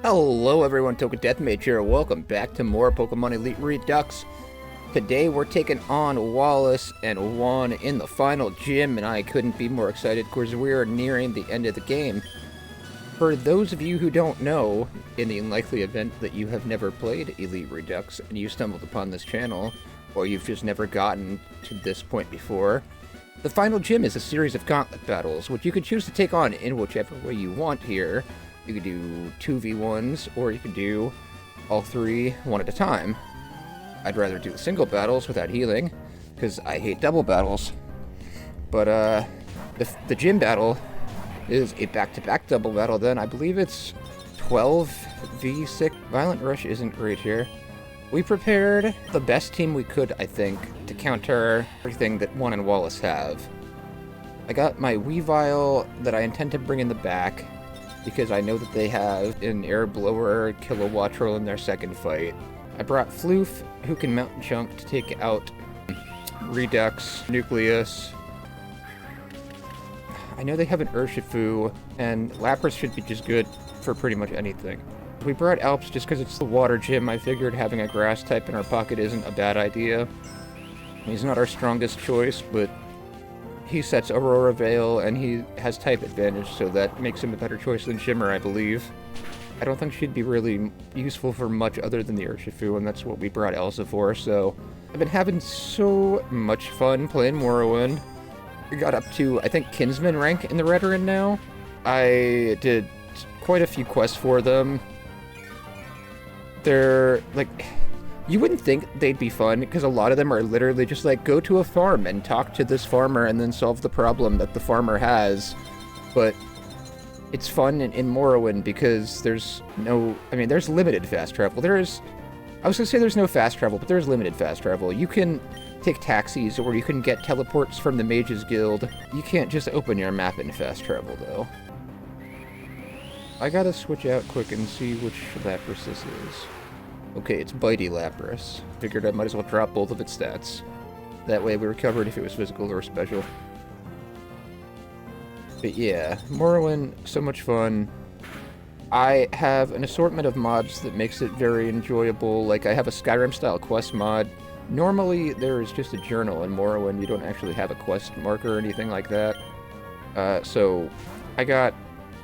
Hello everyone, Token Deathmage here. Welcome back to more Pokémon Elite Redux. Today we're taking on Wallace and Juan in the final gym, and I couldn't be more excited because we are nearing the end of the game. For those of you who don't know, in the unlikely event that you have never played Elite Redux and you stumbled upon this channel, or you've just never gotten to this point before, the final gym is a series of Gauntlet battles, which you can choose to take on in whichever way you want here. You could do 2v1s, or you could do all three one at a time. I'd rather do single battles without healing, because I hate double battles. But the gym battle is a back-to-back double battle then. I believe it's 12v6. Violent Rush isn't great here. We prepared the best team we could, I think, to counter everything that Juan and Wallace have. I got my Weavile that I intend to bring in the back, because I know that they have an Air Blower Kilowatt Roll in their second fight. I brought Floof, who can mount Junk to take out Redux, Nucleus. I know they have an Urshifu, and Lapras should be just good for pretty much anything. We brought Alps just because it's the water gym. I figured having a grass type in our pocket isn't a bad idea. He's not our strongest choice, but he sets Aurora Veil, and he has type advantage, so that makes him a better choice than Shimmer, I believe. I don't think she'd be really useful for much other than the Urshifu, and that's what we brought Elsa for, so I've been having so much fun playing Morrowind. We got up to, I think, Kinsman rank in the Redoran now. I did quite a few quests for them. They're, like, you wouldn't think they'd be fun, because a lot of them are literally just like, go to a farm and talk to this farmer and then solve the problem that the farmer has. But it's fun in Morrowind because there's no, there's limited fast travel. I was gonna say there's no fast travel, but there's limited fast travel. You can take taxis, or you can get teleports from the Mages Guild. You can't just open your map in fast travel, though. I gotta switch out quick and see which Lapras this is. Okay, it's Bitey Lapras. Figured I might as well drop both of its stats. That way we were covered if it was physical or special. But yeah, Morrowind, so much fun. I have an assortment of mods that makes it very enjoyable. Like, I have a Skyrim-style quest mod. Normally, there is just a journal in Morrowind. You don't actually have a quest marker or anything like that. So, I got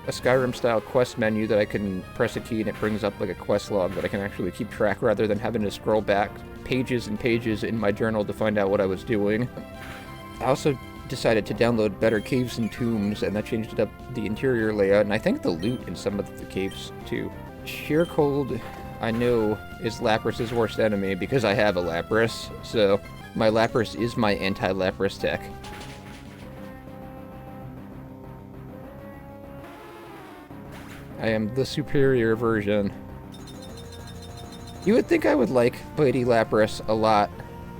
a Skyrim-style quest menu that I can press a key and it brings up like a quest log that I can actually keep track rather than having to scroll back pages and pages in my journal to find out what I was doing. I also decided to download better caves and tombs, and that changed up the interior layout, and I think the loot in some of the caves too. Sheer Cold, I know, is Lapras's worst enemy because I have a Lapras, so my Lapras is my anti-Lapras tech. I am the superior version. You would think I would like Bitey Lapras a lot,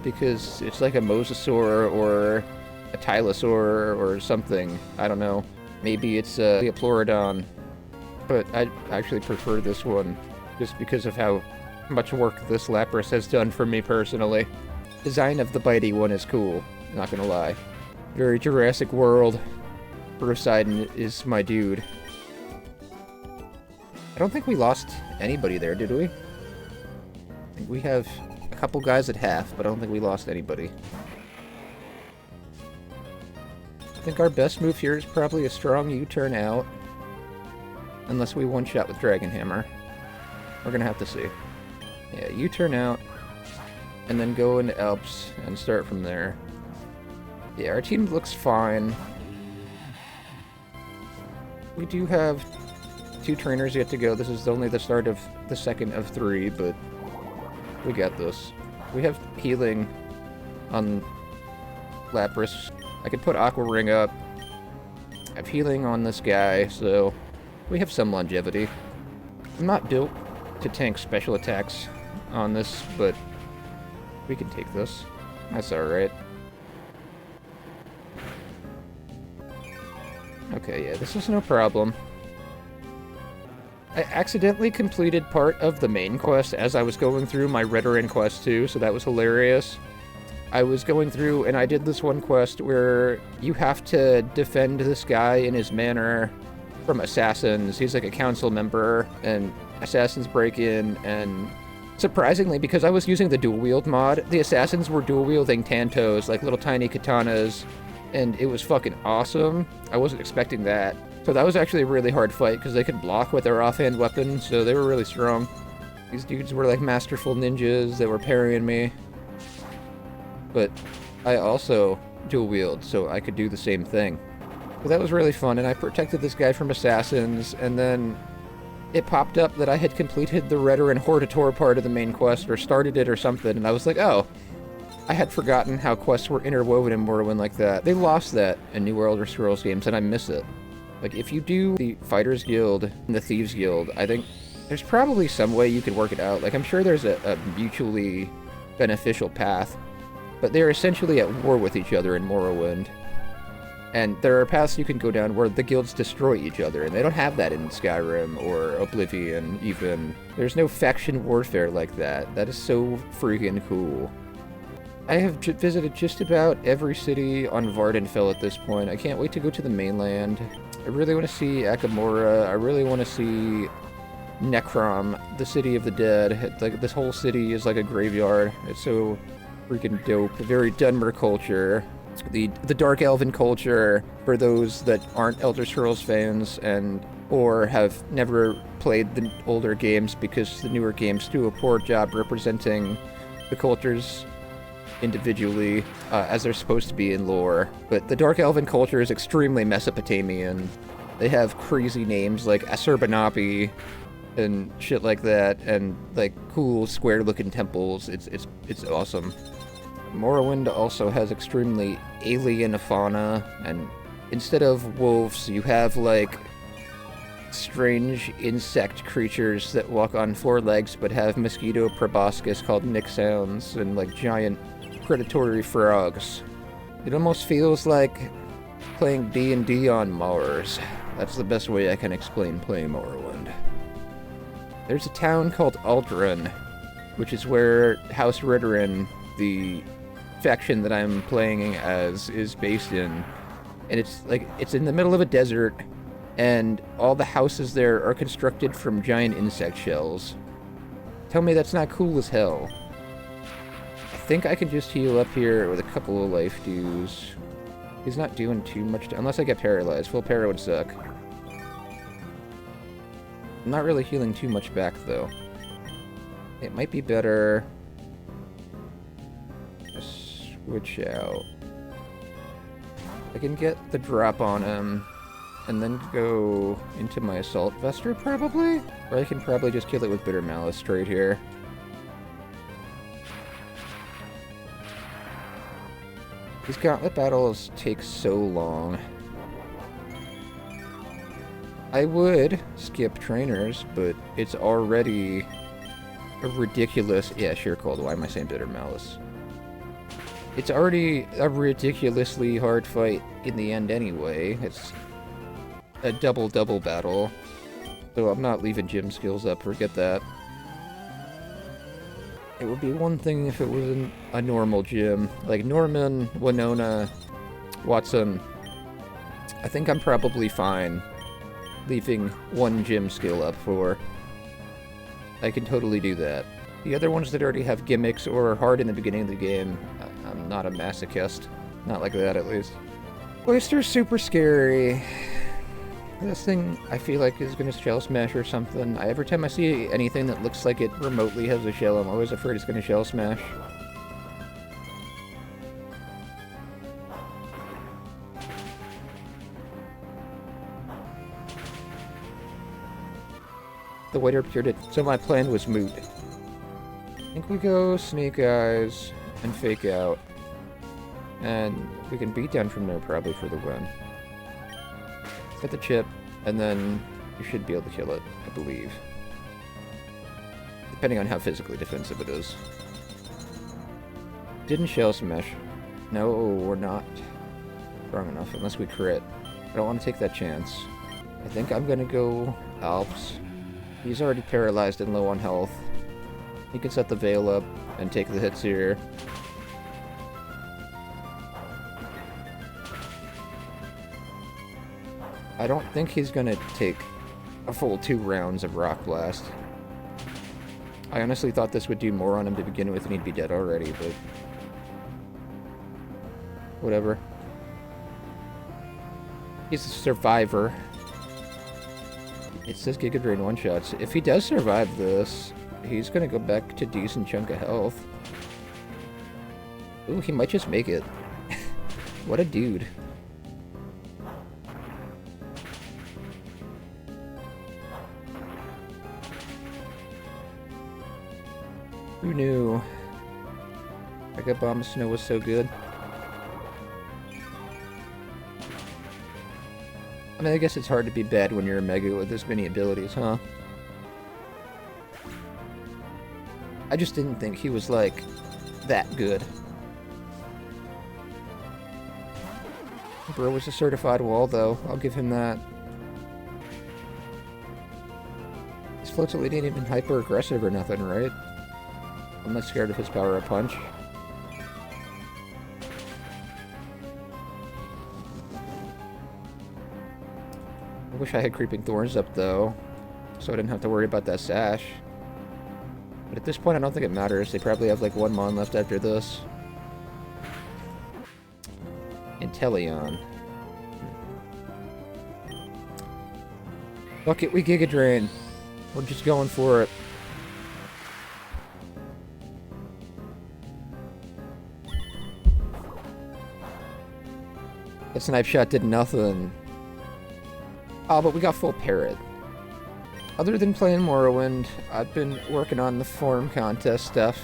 because it's like a Mosasaur or a Tylosaur or something. I don't know. Maybe it's a Leoplorodon. But I actually prefer this one, just because of how much work this Lapras has done for me personally. Design of the Bitey one is cool, not gonna lie. Very Jurassic World. Poseidon is my dude. I don't think we lost anybody there, did we? I think we have a couple guys at half, but I don't think we lost anybody. I think our best move here is probably a strong U-turn out. Unless we one-shot with Dragon Hammer. We're gonna have to see. Yeah, U-turn out, and then go into Alps and start from there. Yeah, our team looks fine. We do have 2 trainers yet to go. This is only the start of the second of 3, but we got this. We have healing on Lapras. I could put Aqua Ring up. I have healing on this guy, so we have some longevity. I'm not built to tank special attacks on this, but we can take this. That's alright. Okay, yeah, this is no problem. I accidentally completed part of the main quest as I was going through my Redoran quest too, so that was hilarious. I was going through and I did this one quest where you have to defend this guy in his manor from assassins. He's like a council member, and assassins break in, and surprisingly, because I was using the dual wield mod, the assassins were dual wielding tantos, like little tiny katanas, and it was fucking awesome. I wasn't expecting that. So that was actually a really hard fight, because they could block with their offhand weapons, so they were really strong. These dudes were like masterful ninjas that were parrying me. But I also dual wield, so I could do the same thing. But that was really fun, and I protected this guy from assassins, and then it popped up that I had completed the Redoran Hortator part of the main quest, or started it or something, and I was like, oh, I had forgotten how quests were interwoven in Morrowind like that. They lost that in New Elder Scrolls games, and I miss it. Like, if you do the Fighters Guild and the Thieves Guild, I think there's probably some way you could work it out. Like, I'm sure there's a mutually beneficial path, but they're essentially at war with each other in Morrowind. And there are paths you can go down where the guilds destroy each other, and they don't have that in Skyrim or Oblivion, even. There's no faction warfare like that. That is so freaking cool. I have visited just about every city on Vardenfell at this point. I can't wait to go to the mainland. I really want to see Akamora. I really want to see Necrom, the city of the dead. Like, this whole city is like a graveyard. It's so freaking dope. Very Dunmer culture. The Dark Elven culture, for those that aren't Elder Scrolls fans or have never played the older games, because the newer games do a poor job representing the cultures individually as they're supposed to be in lore. But the Dark Elven culture is extremely Mesopotamian. They have crazy names like Asurbanipal and shit like that, and like cool square-looking temples. It's awesome. Morrowind also has extremely alien fauna, and instead of wolves, you have like strange insect creatures that walk on four legs but have mosquito proboscis called Nixhounds, and like giant predatory frogs. It almost feels like playing D&D on Mars. That's the best way I can explain playing Morrowind. There's a town called Aldrin, which is where House Redoran, the faction that I'm playing as, is based in. And it's in the middle of a desert, and all the houses there are constructed from giant insect shells. Tell me that's not cool as hell. I think I can just heal up here with a couple of life dews. He's not doing too much, unless I get paralyzed. Full para would suck. I'm not really healing too much back, though. It might be better to switch out. I can get the drop on him, and then go into my Assault Vester, probably? Or I can probably just kill it with Bitter Malice straight here. These Gauntlet battles take so long. I would skip trainers, but it's already a ridiculous... Yeah, sure, Cold. Why am I saying Bitter Malice? It's already a ridiculously hard fight in the end anyway. It's a double-double battle. So I'm not leaving gym skills up, forget that. It would be one thing if it was a normal gym. Like Norman, Winona, Watson. I think I'm probably fine leaving one gym skill up for. I can totally do that. The other ones that already have gimmicks or are hard in the beginning of the game, I'm not a masochist. Not like that, at least. Oyster's super scary. This thing, I feel like, is gonna shell smash or something. Every time I see anything that looks like it remotely has a shell, I'm always afraid it's gonna shell smash. The waiter appeared it, so my plan was moot. I think we go Snake Eyes and Fake Out. And we can beat down from there probably for the win. Get the chip, and then you should be able to kill it, I believe. Depending on how physically defensive it is. Didn't shell smash. No, we're not strong enough, unless we crit. I don't want to take that chance. I think I'm gonna go Alps. He's already paralyzed and low on health. He can set the Veil up and take the hits here. I don't think he's gonna take a full 2 rounds of Rock Blast. I honestly thought this would do more on him to begin with and he'd be dead already, but... whatever. He's a survivor. It says Giga Drain one-shots. If he does survive this, he's gonna go back to a decent chunk of health. Ooh, he might just make it. What a dude. Who knew? Mega Bomb Snow was so good. I mean, I guess it's hard to be bad when you're a Mega with this many abilities, huh? I just didn't think he was, like, that good. Bro was a certified wall, though. I'll give him that. His Float's Elite ain't even hyper-aggressive or nothing, right? I'm not scared of his power-up punch. I wish I had Creeping Thorns up, though, so I didn't have to worry about that sash. But at this point, I don't think it matters. They probably have, like, one mon left after this. Inteleon. Fuck it, we Giga Drain. We're just going for it. That snipe shot did nothing. Oh, but we got full parrot. Other than playing Morrowind, I've been working on the form contest stuff,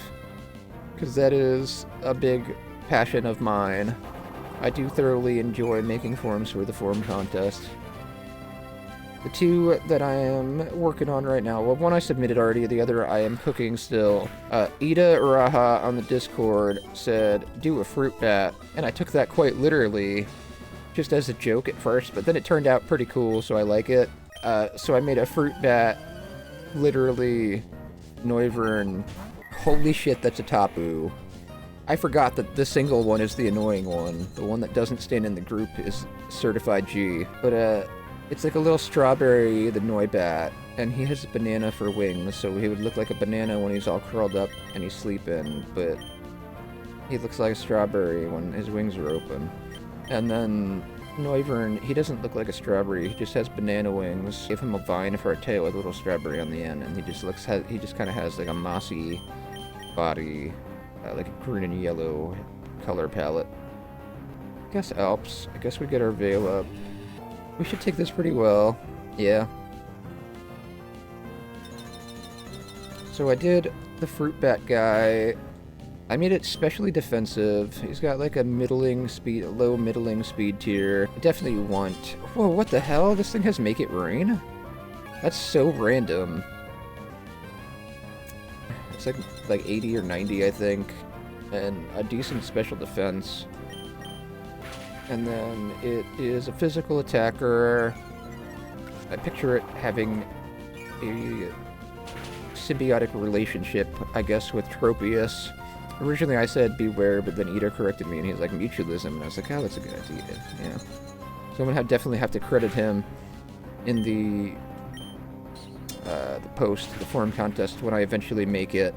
because that is a big passion of mine. I do thoroughly enjoy making forms for the form contest. The two that I am working on right now, well, one I submitted already, the other I am cooking still. Ida Raha on the Discord said, do a fruit bat, and I took that quite literally, just as a joke at first, but then it turned out pretty cool, so I like it. So I made a fruit bat, literally, Noivern. Holy shit, that's a Tapu. I forgot that the single one is the annoying one. The one that doesn't stand in the group is Certified G. But, it's like a little strawberry, the Noibat, and he has a banana for wings, so he would look like a banana when he's all curled up and he's sleeping, but he looks like a strawberry when his wings are open. And then Noivern, he doesn't look like a strawberry, he just has banana wings. Give him a vine for a tail with a little strawberry on the end, and he just kind of has like a mossy body, like a green and yellow color palette. I guess Alps. I guess we get our veil up. We should take this pretty well. Yeah. So I did the fruit bat guy. I made it specially defensive. He's got like a middling speed, low middling speed tier. I definitely want... Whoa, what the hell? This thing has Make It Rain? That's so random. It's like 80 or 90, I think. And a decent special defense. And then it is a physical attacker. I picture it having a symbiotic relationship, I guess, with Tropius. Originally I said beware, but then Ida corrected me and he's like mutualism, and I was like, oh, that's a good idea, yeah. So I'm gonna definitely have to credit him in the post, the forum contest, when I eventually make it.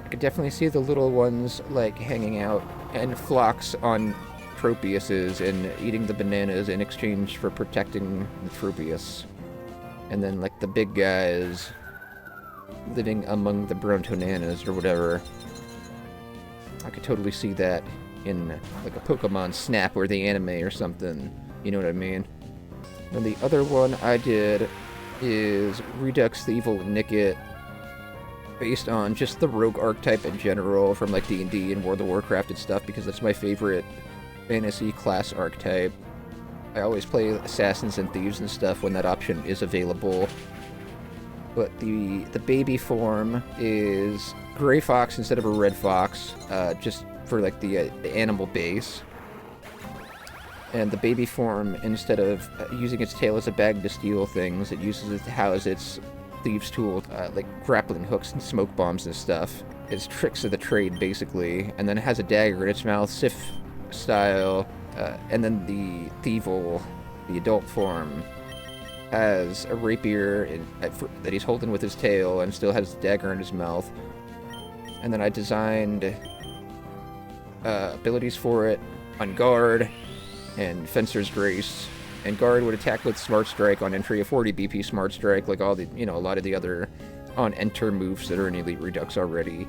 I could definitely see the little ones, like, hanging out in flocks on Tropiuses and eating the bananas in exchange for protecting the Tropius. And then, like, the big guys living among the Brontonanas or whatever. I could totally see that in, like, a Pokemon Snap or the anime or something. You know what I mean? And the other one I did is Redux the Evil Nickit, based on just the rogue archetype in general from, like, D&D and World of Warcraft and stuff, because that's my favorite fantasy class archetype. I always play assassins and thieves and stuff when that option is available. But the baby form is Gray Fox instead of a Red Fox, just for like the animal base. And the baby form, instead of using its tail as a bag to steal things, it uses it to house its thieves' tools, like grappling hooks and smoke bombs and stuff. It's tricks of the trade, basically. And then it has a dagger in its mouth, Sif style. And then the Thievel, the adult form, has a rapier that he's holding with his tail and still has the dagger in his mouth. And then I designed abilities for it on guard and Fencer's Grace. And guard would attack with Smart Strike on entry, a 40 BP Smart Strike, like all the, a lot of the other on enter moves that are in Elite Redux already.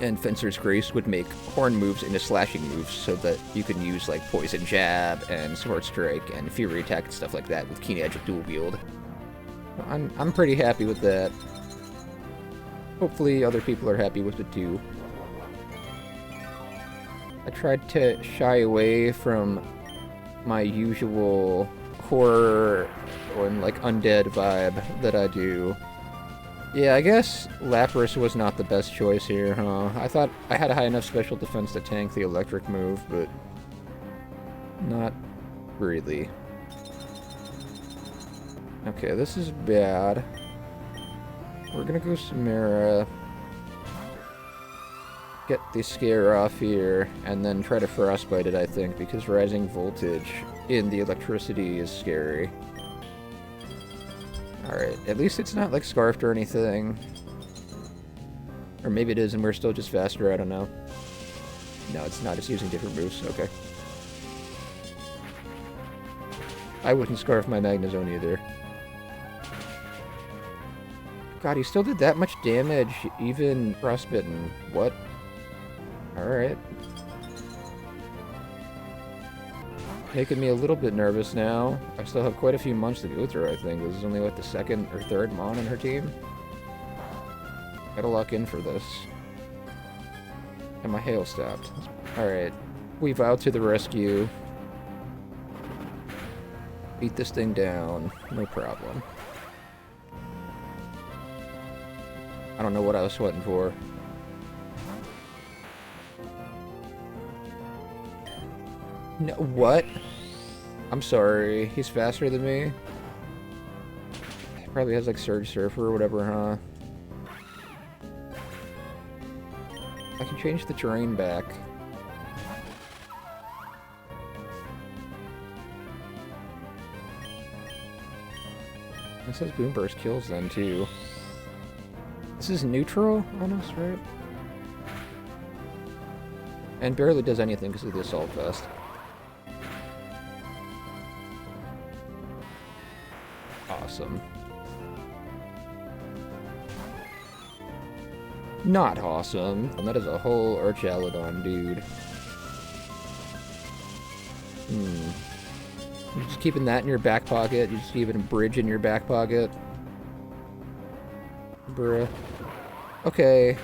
And Fencer's Grace would make horn moves into slashing moves so that you can use like Poison Jab and Smart Strike and Fury Attack and stuff like that with Keen Edge dual wield. I'm pretty happy with that. Hopefully other people are happy with it too. I tried to shy away from my usual horror and like undead vibe that I do. Yeah, I guess Lapras was not the best choice here, huh? I thought I had a high enough special defense to tank the electric move, but not really. Okay, this is bad. We're gonna go Samara, get the scare off here, and then try to frostbite it, I think, because rising voltage in the electricity is scary. Alright, at least it's not like scarfed or anything. Or maybe it is and we're still just faster, I don't know. No, it's not, it's using different moves, okay. I wouldn't scarf my Magnezone either. God, he still did that much damage, even frostbitten. What? Alright. Making me a little bit nervous now. I still have quite a few months to go through, I think. This is only, what, the second or third Mon in her team? Gotta lock in for this. And my hail stopped. Alright. Weavile to the rescue. Beat this thing down. No problem. I don't know what I was sweating for. No, what? I'm sorry. He's faster than me. He probably has like Surge Surfer or whatever, huh? I can change the terrain back. It says Boom Burst kills them too. This is neutral on us, right? And barely does anything because of the Assault Vest. Awesome. Not awesome. And that is a whole Archaludon, dude. You're just keeping that in your back pocket? You're just keeping a bridge in your back pocket? Bruh. Okay.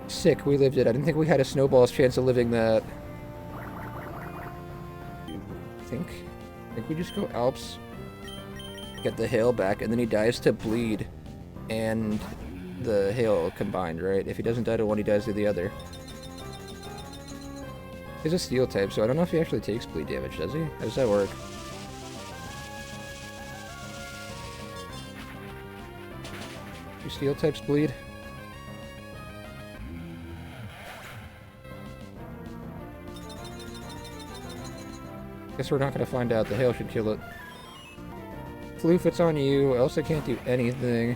Sick, we lived it. I didn't think we had a snowball's chance of living that. I think we just go Alps. Get the hail back, and then he dies to bleed and the hail combined, right? If he doesn't die to one, he dies to the other. He's a steel type, so I don't know if he actually takes bleed damage, does he? How does that work? Do steel types bleed? Guess we're not gonna find out. The hail should kill it. Floof, it's on you, else I can't do anything.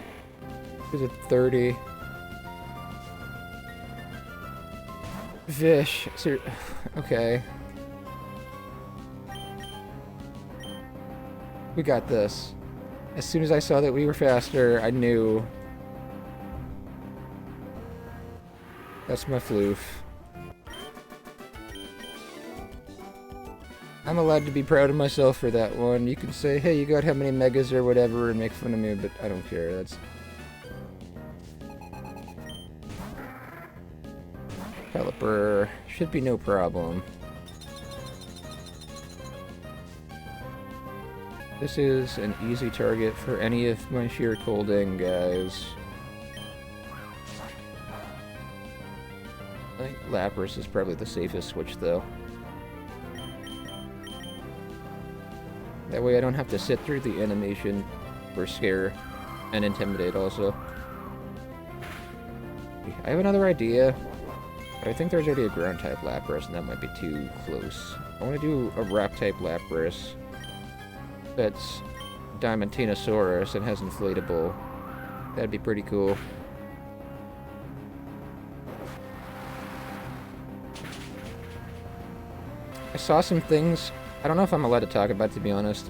Is it 30? Vish. Okay. We got this. As soon as I saw that we were faster, I knew. That's my Floof. I'm allowed to be proud of myself for that one. You can say, hey, you got how many megas or whatever and make fun of me, but I don't care. That's... Caliper. Should be no problem. This is an easy target for any of my sheer colding guys. I think Lapras is probably the safest switch, though. That way I don't have to sit through the animation for Scare and Intimidate also. I have another idea, but I think there's already a ground type Lapras and that might be too close. I want to do a rock type Lapras that's Diamantinosaurus and has inflatable. That'd be pretty cool. I saw some things. I don't know if I'm allowed to talk about it, to be honest.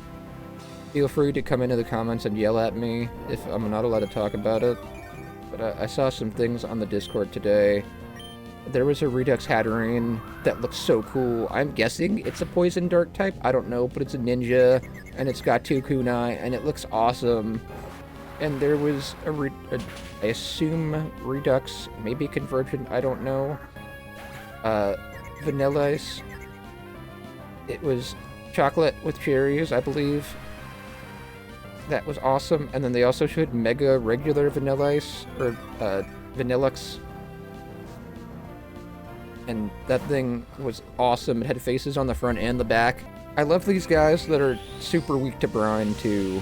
Feel free to come into the comments and yell at me if I'm not allowed to talk about it. But I saw some things on the Discord today. There was a Redux Hatterene that looks so cool. I'm guessing it's a Poison Dark type. I don't know, but it's a ninja, and it's got 2 kunai, and it looks awesome. And there was I assume Redux, maybe Convergent, I don't know. Vanilla Ice. It was chocolate with cherries, I believe. That was awesome. And then they also showed Mega Regular Vanilla Ice, or Vanillux. And that thing was awesome. It had faces on the front and the back. I love these guys that are super weak to brine, too.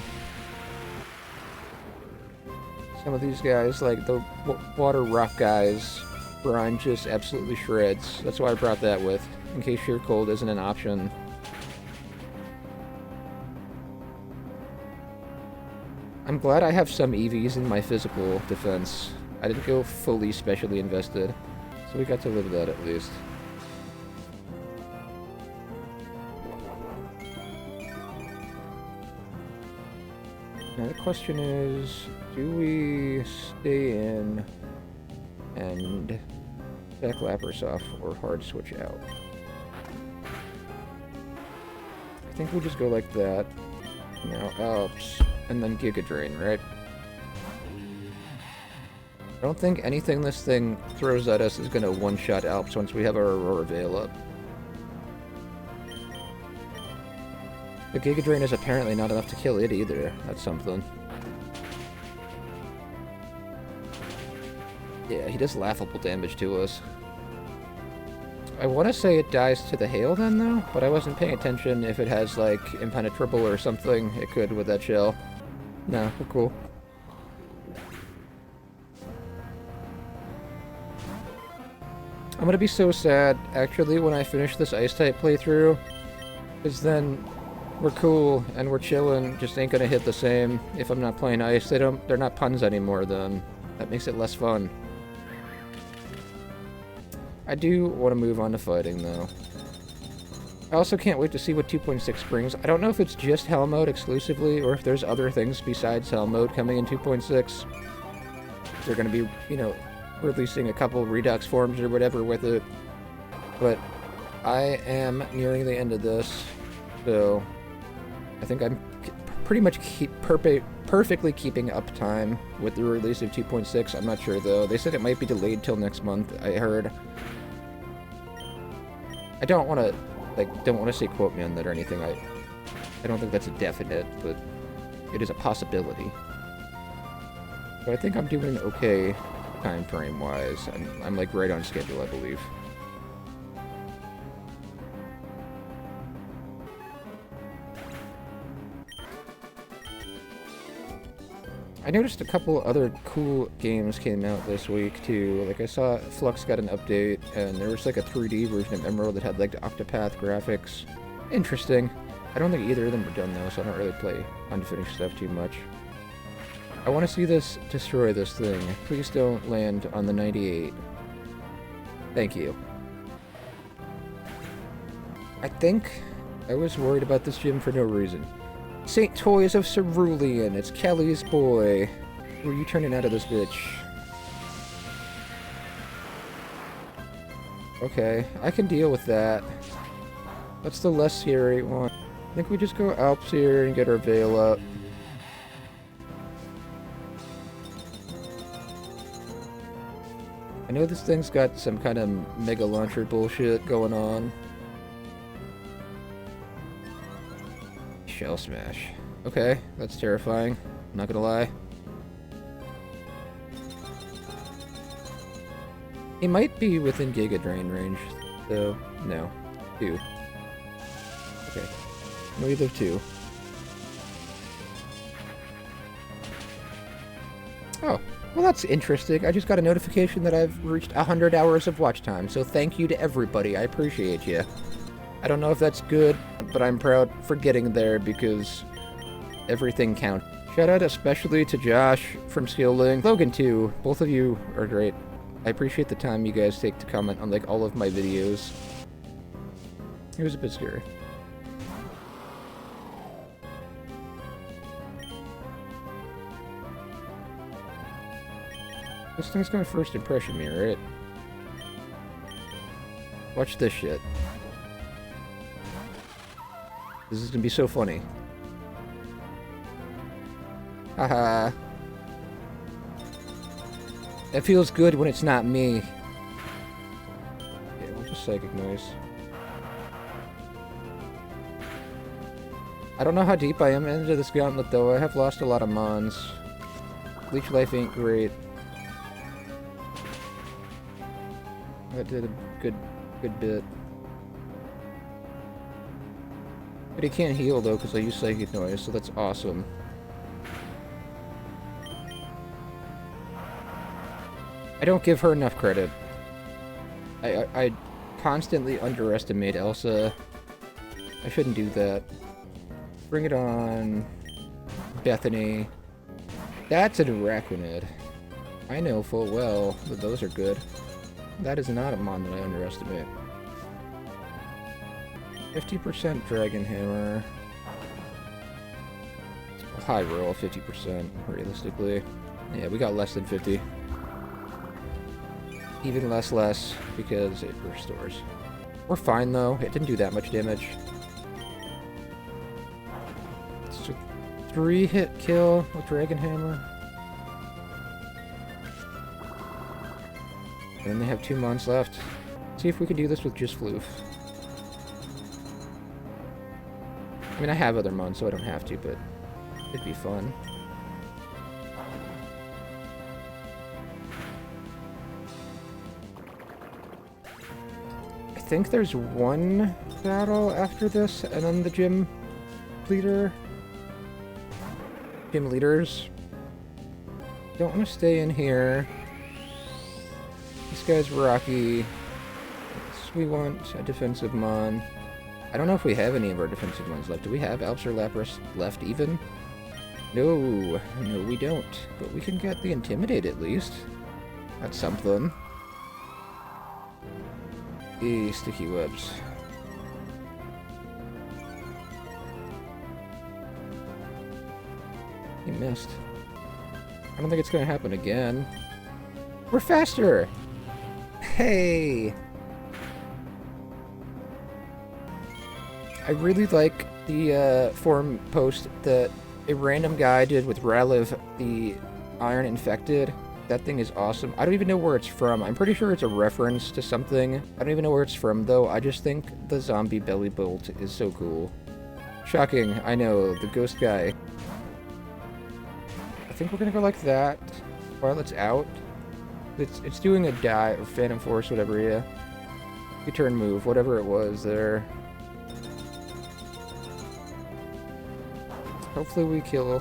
Some of these guys, like the water rock guys, brine just absolutely shreds. That's why I brought that with, in case sheer cold isn't an option. I'm glad I have some EVs in my physical defense. I didn't go fully specially invested, so we got to live with that at least. Now the question is, do we stay in and back lappers off or hard switch out? I think we just go like that. Now Alps, and then Giga Drain, right? I don't think anything this thing throws at us is gonna one-shot Alps once we have our Aurora Veil up. The Giga Drain is apparently not enough to kill it either. That's something. Yeah, he does laughable damage to us. I want to say it dies to the hail then, though, but I wasn't paying attention if it has, like, impenetrable or something. It could with that shell. No, we're cool. I'm gonna be so sad, actually, when I finish this Ice-type playthrough, because then we're cool and we're chilling, just ain't gonna hit the same if I'm not playing Ice. They're not puns anymore then. That makes it less fun. I do want to move on to fighting, though. I also can't wait to see what 2.6 brings. I don't know if it's just Hell Mode exclusively, or if there's other things besides Hell Mode coming in 2.6. They're going to be, you know, releasing a couple Redux forms or whatever with it. But I am nearing the end of this, so I think I'm pretty much perfectly keeping up time with the release of 2.6. I'm not sure, though. They said it might be delayed till next month, I heard. I don't want to say quote me on that or anything. I don't think that's a definite, but it is a possibility. But I think I'm doing okay time frame wise. I'm like right on schedule, I believe. I noticed a couple other cool games came out this week, too. Like, I saw Flux got an update, and there was, like, a 3D version of Emerald that had, like, the Octopath graphics. Interesting. I don't think either of them were done, though, so I don't really play unfinished stuff too much. I want to see this destroy this thing. Please don't land on the 98. Thank you. I think I was worried about this gym for no reason. St. Toys of Cerulean, it's Kelly's boy. Who are you turning out of this bitch? Okay, I can deal with that. What's the less scary one? I think we just go Alps here and get our Veil up. I know this thing's got some kind of Mega Launcher bullshit going on. Shell Smash. Okay, that's terrifying. I'm not gonna lie. He might be within Giga Drain range, though. No. 2. Okay. We live 2. Oh, well that's interesting. I just got a notification that I've reached 100 hours of watch time, so thank you to everybody. I appreciate you. I don't know if that's good, but I'm proud for getting there because everything counts. Shout out especially to Josh from Skilling, Logan too. Both of you are great. I appreciate the time you guys take to comment on like all of my videos. It was a bit scary. This thing's gonna first impression me, right? Watch this shit. This is gonna be so funny. Haha. It feels good when it's not me. Yeah, we'll just Psychic Noise. I don't know how deep I am into this Gauntlet though. I have lost a lot of mons. Leech Life ain't great. That did a good bit. But he can't heal though because I use Psychic Noise, so that's awesome. I don't give her enough credit. I constantly underestimate Elsa. I shouldn't do that. Bring it on. Bethany. That's an Araquanid. I know full well that those are good. That is not a mon that I underestimate. 50% Dragon Hammer. High roll, 50%, realistically. Yeah, we got less than 50. Even less, because it restores. We're fine, though. It didn't do that much damage. It's a 3-hit kill with Dragon Hammer. And then they have 2 mons left. See if we can do this with just Floof. I mean, I have other mons, so I don't have to, but it'd be fun. I think there's one battle after this, and then the gym leader. Gym leaders. Don't want to stay in here. This guy's rocky. We want a defensive mon. I don't know if we have any of our defensive ones left. Do we have Alps or Lapras left even? No, we don't. But we can get the Intimidate at least. That's something. Sticky webs. He missed. I don't think it's gonna happen again. We're faster! Hey! I really like the forum post that a random guy did with Raliv, the Iron Infected. That thing is awesome. I don't even know where it's from. I'm pretty sure it's a reference to something. I don't even know where it's from, though. I just think the zombie belly bolt is so cool. Shocking, I know. The ghost guy. I think we're gonna go like that. Violet's out. It's doing a die, or Phantom Force, whatever, yeah. U-turn move, whatever it was there. Hopefully we kill.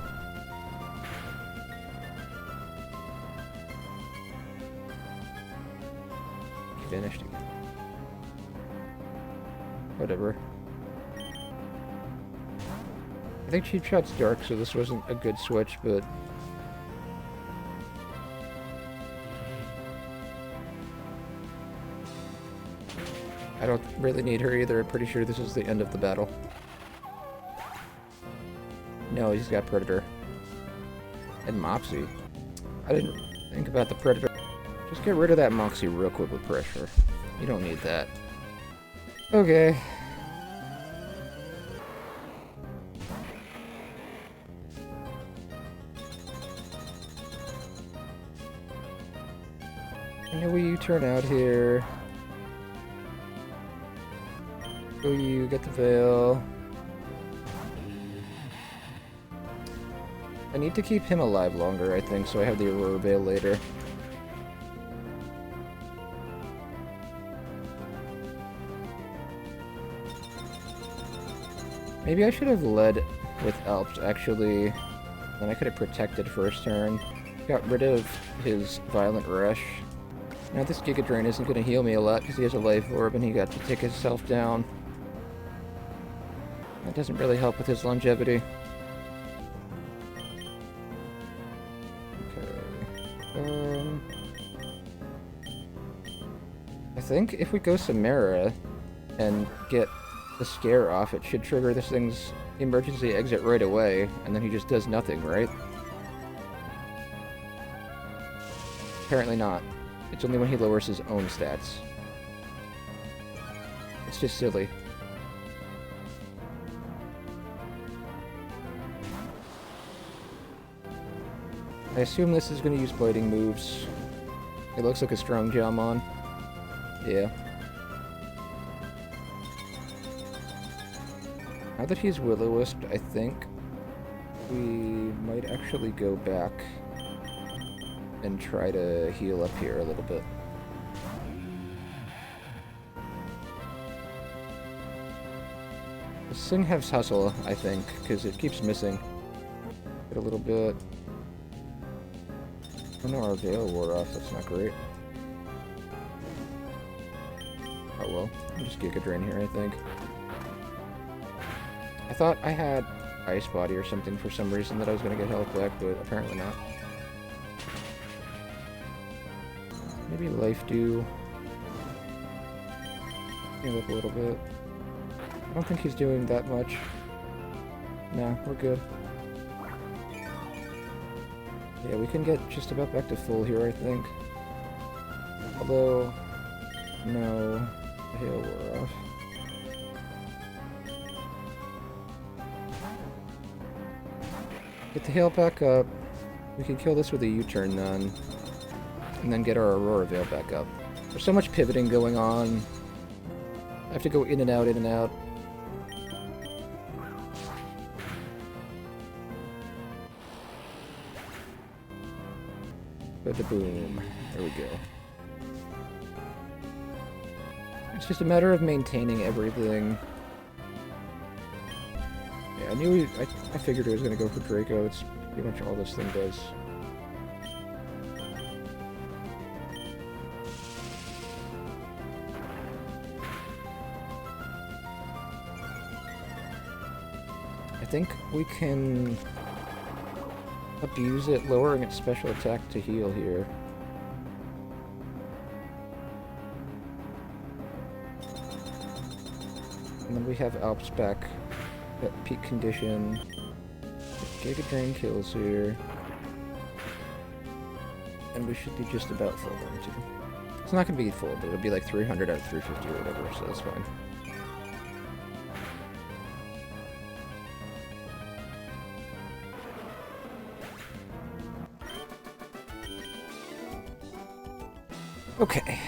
He vanished again. Whatever. I think Cheap Shot's dark, so this wasn't a good switch, but... I don't really need her either. I'm pretty sure this is the end of the battle. No, he's got Predator. And Mopsy. I didn't think about the Predator. Just get rid of that Moxie real quick with pressure. You don't need that. Okay. I know you turn out here. Go you, get the veil. I need to keep him alive longer, I think, so I have the Aurora Veil later. Maybe I should have led with Alps, actually. Then I could have protected first turn. Got rid of his Violent Rush. Now this Giga Drain isn't going to heal me a lot because he has a Life Orb and he got to take himself down. That doesn't really help with his longevity. I think if we go Samara and get the scare off, it should trigger this thing's emergency exit right away, and then he just does nothing, right? Apparently not. It's only when he lowers his own stats. It's just silly. I assume this is going to use biting moves. It looks like a strong Jamon. Yeah. Now that he's Will-O-Wisp, I think we might actually go back and try to heal up here a little bit. This thing has Hustle, I think, because it keeps missing. Get a little bit. Oh no, our Veil wore off, that's not great. Oh well, I'll just Giga Drain here, I think. I thought I had Ice Body or something for some reason that I was going to get health back, but apparently not. Maybe Life Dew. Heal up a little bit. I don't think he's doing that much. No, we're good. Yeah, we can get just about back to full here, I think. Although, no, the hail wore off. Get the hail back up. We can kill this with a U-turn then. And then get our Aurora Veil back up. There's so much pivoting going on. I have to go in and out, in and out. Boom. There we go. It's just a matter of maintaining everything. Yeah, I figured it was going to go for Draco. It's pretty much all this thing does. I think we can abuse it, lowering its special attack to heal here. And then we have Alps back at peak condition. Giga Drain kills here. And we should be just about full then too. It's not going to be full, but it'll be like 300 out of 350 or whatever, so that's fine. Okay.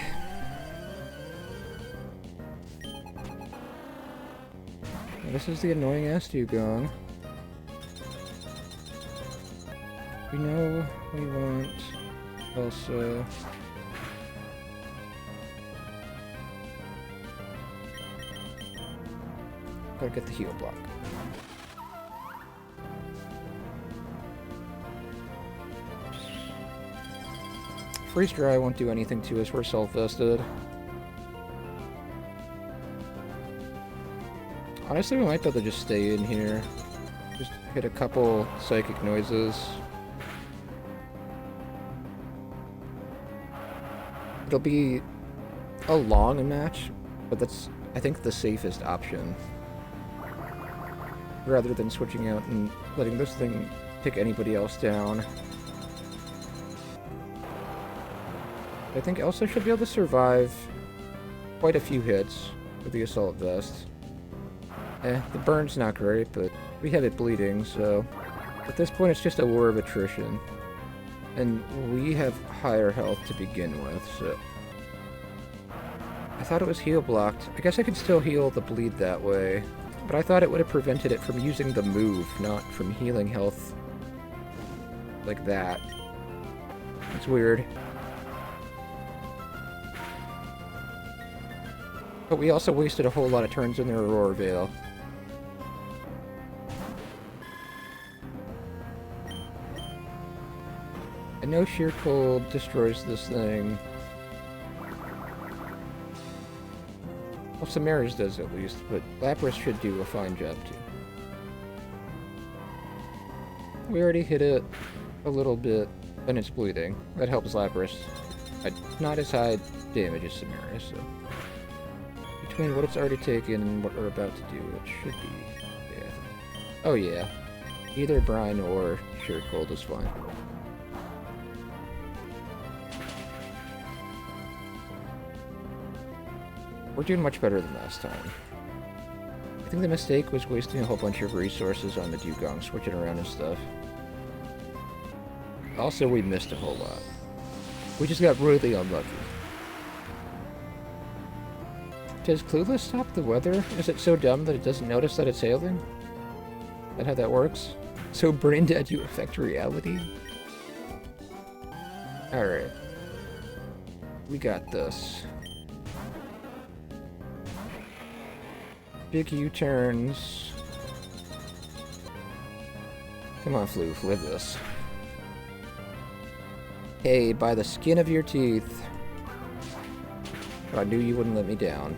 Now this is the annoying ass Dugong. We know we want Elsa. Gotta get the heal block. Freeze Dry won't do anything to us, we're self-vested. Honestly, we might be able to just stay in here. Just hit a couple psychic noises. It'll be a long match, but that's, I think, the safest option. Rather than switching out and letting this thing pick anybody else down. I think Elsa should be able to survive quite a few hits with the Assault Vest. The burn's not great, but we have it bleeding, so at this point it's just a war of attrition. And we have higher health to begin with, so... I thought it was heal blocked. I guess I could still heal the bleed that way, but I thought it would have prevented it from using the move, not from healing health like that. It's weird. But we also wasted a whole lot of turns in their Aurora Veil. I know Sheer Cold destroys this thing. Well, Samara's does at least, but Lapras should do a fine job too. We already hit it a little bit, and it's bleeding. That helps Lapras. not as high damage as Samara, so... Between what it's already taken and what we're about to do, it should be... Yeah. Oh yeah. Either Brine or Sheer Cold is fine. We're doing much better than last time. I think the mistake was wasting a whole bunch of resources on the Dugong, switching around and stuff. Also, we missed a whole lot. We just got really unlucky. Does Clueless stop the weather? Is it so dumb that it doesn't notice that it's hailing? Is that how that works? So brain dead, you affect reality? Alright. We got this. Big U-turns. Come on, Floof, live this. Hey, by the skin of your teeth. I knew you wouldn't let me down.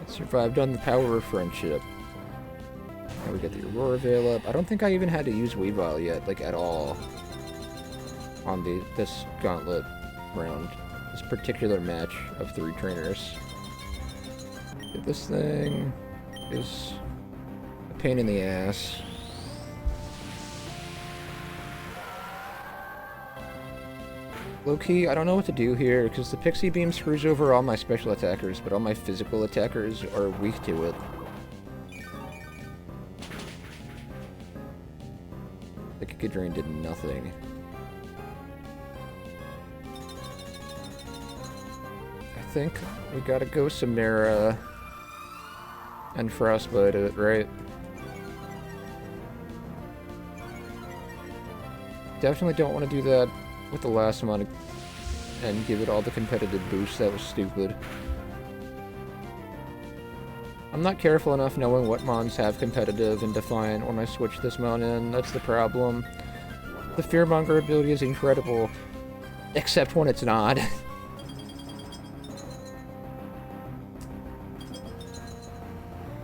I survived on the power of friendship. Now we get the Aurora Veil up. I don't think I even had to use Weavile yet, like at all. On this Gauntlet round. This particular match of 3 trainers. This thing is a pain in the ass. Low-key, I don't know what to do here, because the Pixie Beam screws over all my special attackers, but all my physical attackers are weak to it. The Giga Drain did nothing. I think we gotta go Samara and Frostbite it, right? Definitely don't want to do that with the last one and give it all the competitive boost. That was stupid. I'm not careful enough knowing what mons have competitive and Defiant when I switch this mon in. That's the problem. The Fearmonger ability is incredible, except when it's not.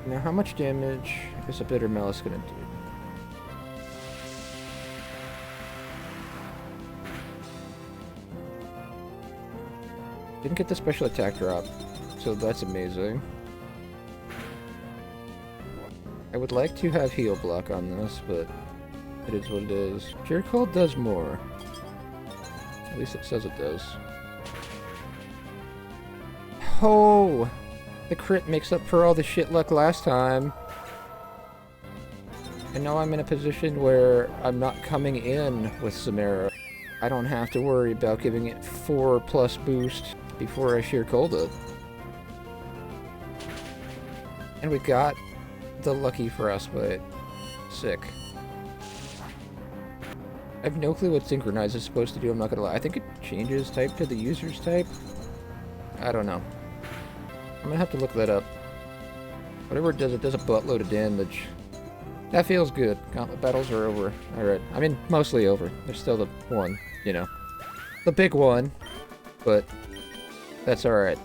Now, how much damage is a Bitter Malice gonna do? Didn't get the special attack drop, so that's amazing. I would like to have heal block on this, but it is what it is. Pure Cold does more. At least it says it does. Oh! The crit makes up for all the shit luck last time. And now I'm in a position where I'm not coming in with Samara. I don't have to worry about giving it 4+ boost before I Sheer Cold it. And we got the lucky Frostbite. Sick. I have no clue what Synchronize is supposed to do, I'm not gonna lie. I think it changes type to the user's type. I don't know. I'm gonna have to look that up. Whatever it does a buttload of damage. That feels good. Gauntlet battles are over. Alright. I mean, mostly over. There's still the one, you know. The big one. But that's alright.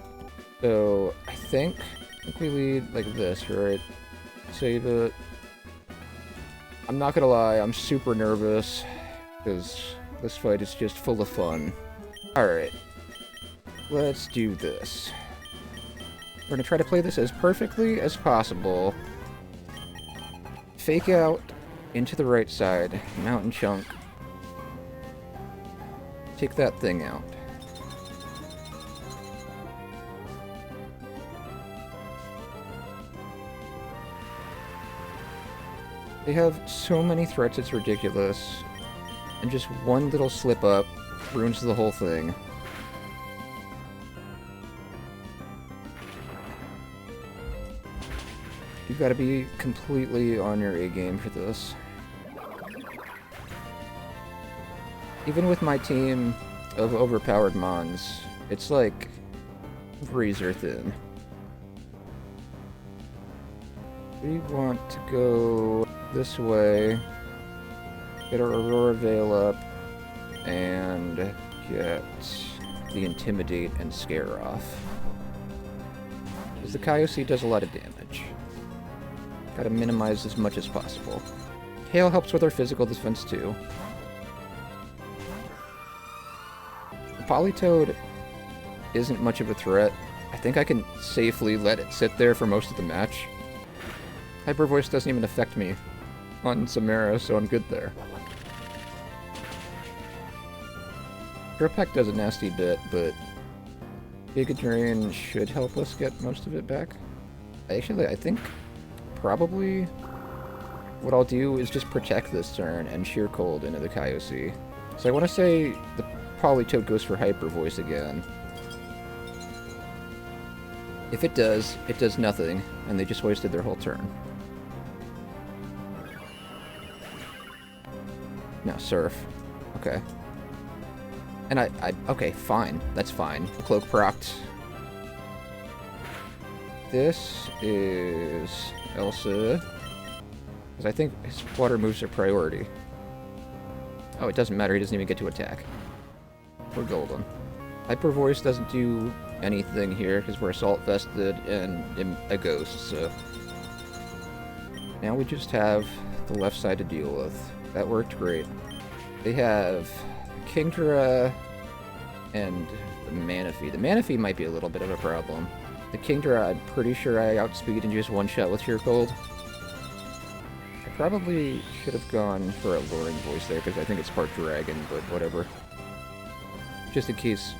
So, I think we lead like this, right? Save it. I'm not gonna lie, I'm super nervous. Because this fight is just full of fun. Alright. Let's do this. We're gonna try to play this as perfectly as possible. Fake out into the right side. Mountain chunk. Take that thing out. They have so many threats, it's ridiculous. And just one little slip up ruins the whole thing. You've got to be completely on your A-game for this. Even with my team of overpowered mons, it's like razor thin. We want to go this way, get our Aurora Veil up, and get the Intimidate and Scare off. Because the Kaiosea does a lot of damage. Gotta minimize as much as possible. Hail helps with our physical defense too. Politoed isn't much of a threat. I think I can safely let it sit there for most of the match. Hyper Voice doesn't even affect me on Samara, so I'm good there. Dropack does a nasty bit, but Giga Drain should help us get most of it back. Actually, I think probably what I'll do is just protect this turn and Sheer Cold into the Kaiosea. So I want to say the Politoed goes for Hyper Voice again. If it does nothing, and they just wasted their whole turn. No, Surf. Okay. And okay, fine. That's fine. Cloak procced. This is Elsa. Because I think his water moves are priority. Oh, it doesn't matter. He doesn't even get to attack. We're golden. Hyper Voice doesn't do anything here because we're Assault Vested and a Ghost, so... Now we just have the left side to deal with. That worked great. They have Kingdra and the Manaphy. The Manaphy might be a little bit of a problem. The Kingdra, I'm pretty sure I outspeed and just one-shot with Sheer Cold. I probably should have gone for a Luring Voice there because I think it's part Dragon, but whatever. Just in case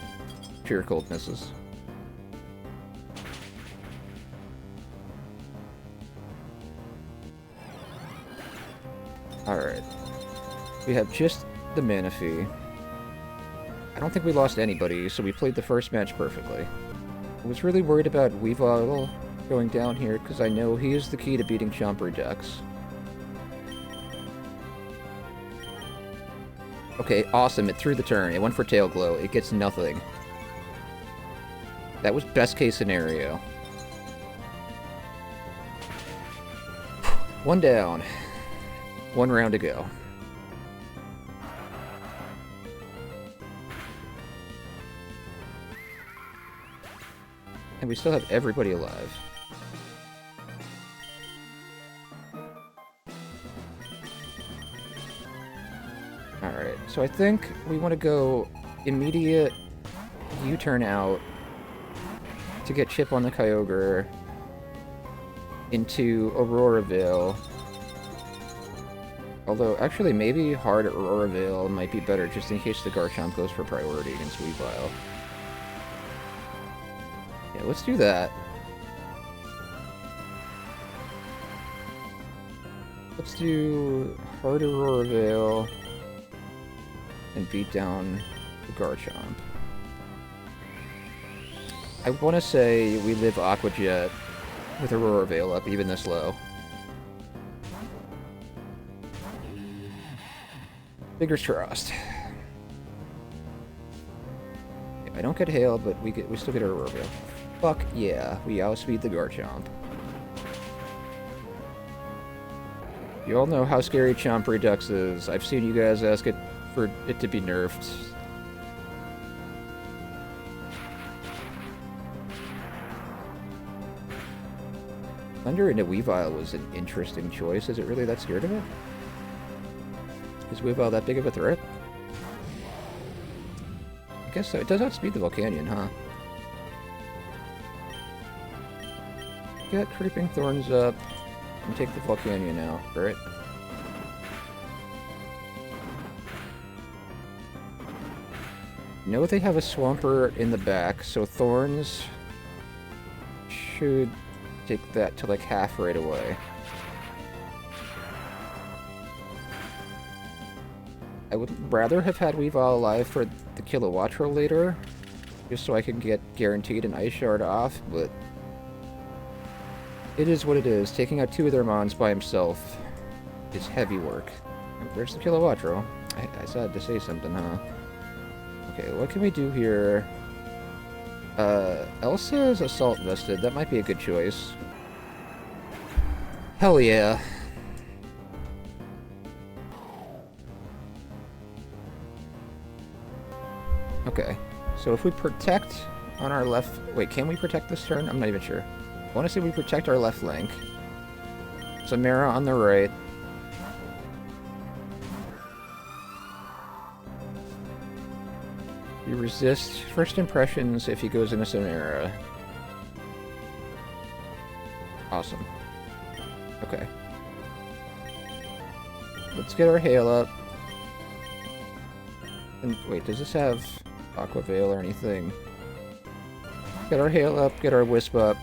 Sheer Cold misses. Alright. We have just the Manaphy. I don't think we lost anybody, so we played the first match perfectly. I was really worried about Weavile going down here, because I know he is the key to beating Chomp Redux. Okay, awesome, it threw the turn. It went for Tail Glow. It gets nothing. That was best case scenario. One down. One round to go. And we still have everybody alive. Alright, so I think we want to go immediate U-turn out to get Chip on the Kyogre into Auroravale. Although, actually, maybe hard Auroravale might be better just in case the Garchomp goes for priority against Weavile. Yeah, let's do that. Let's do hard Auroravale and beat down the Garchomp. I want to say we live Aqua Jet with Auroravale up even this low. Fingers crossed. I don't get Hail, but we still get Auroravale. Fuck yeah, we outspeed the Garchomp. You all know how scary Chomp Redux is. I've seen you guys ask it for it to be nerfed. Thunder into Weavile was an interesting choice. Is it really that scared of it? Is Weavile that big of a threat? I guess so. It does outspeed the Volcanion, huh? Get Creeping Thorns up and take the Volcanion out, right? Know they have a Swampert in the back, so Thorns should take that to like half right away. I would rather have had Weavile alive for the Kilowattrel later, just so I can get guaranteed an Ice Shard off, but it is what it is. Taking out two of their mons by himself is heavy work. Where's the Kilowattrel? I had to say something, huh? Okay, what can we do here? Elsa is Assault Vested. That might be a good choice. Hell yeah. Okay, so if we protect on our left... Wait, can we protect this turn? I'm not even sure. I want to say we protect our left flank. Samara on the right. You resist first impressions if he goes into Sonera. Awesome. Okay. Let's get our hail up. And wait, does this have Aqua Veil or anything? Get our hail up, get our wisp up.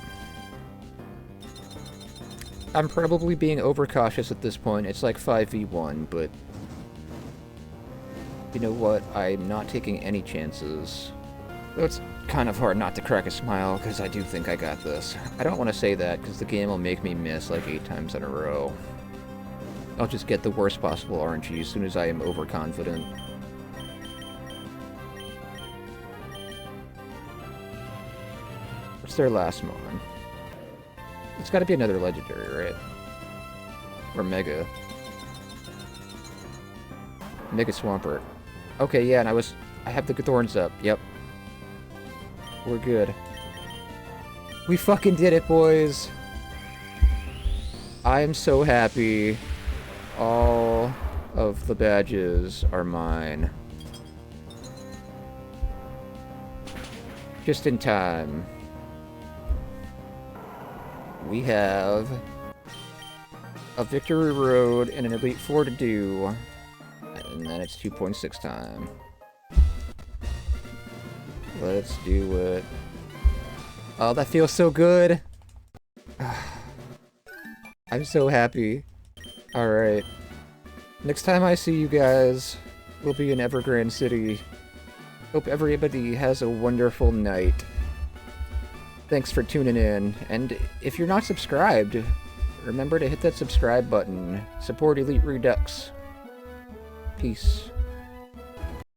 I'm probably being overcautious at this point. It's like 5v1, but you know what? I'm not taking any chances. Though it's kind of hard not to crack a smile, because I do think I got this. I don't want to say that, because the game will make me miss like 8 times in a row. I'll just get the worst possible RNG as soon as I am overconfident. What's their last mon? It's gotta be another legendary, right? Or Mega. Mega Swampert. Okay, yeah, and I have the thorns up, yep. We're good. We fucking did it, boys! I am so happy. All of the badges are mine. Just in time. We have a Victory Road and an Elite Four to do. And then it's 2.6 time. Let's do it. Oh, that feels so good! I'm so happy. Alright. Next time I see you guys, we'll be in Evergrande City. Hope everybody has a wonderful night. Thanks for tuning in, and if you're not subscribed, remember to hit that subscribe button. Support Elite Redux. Peace.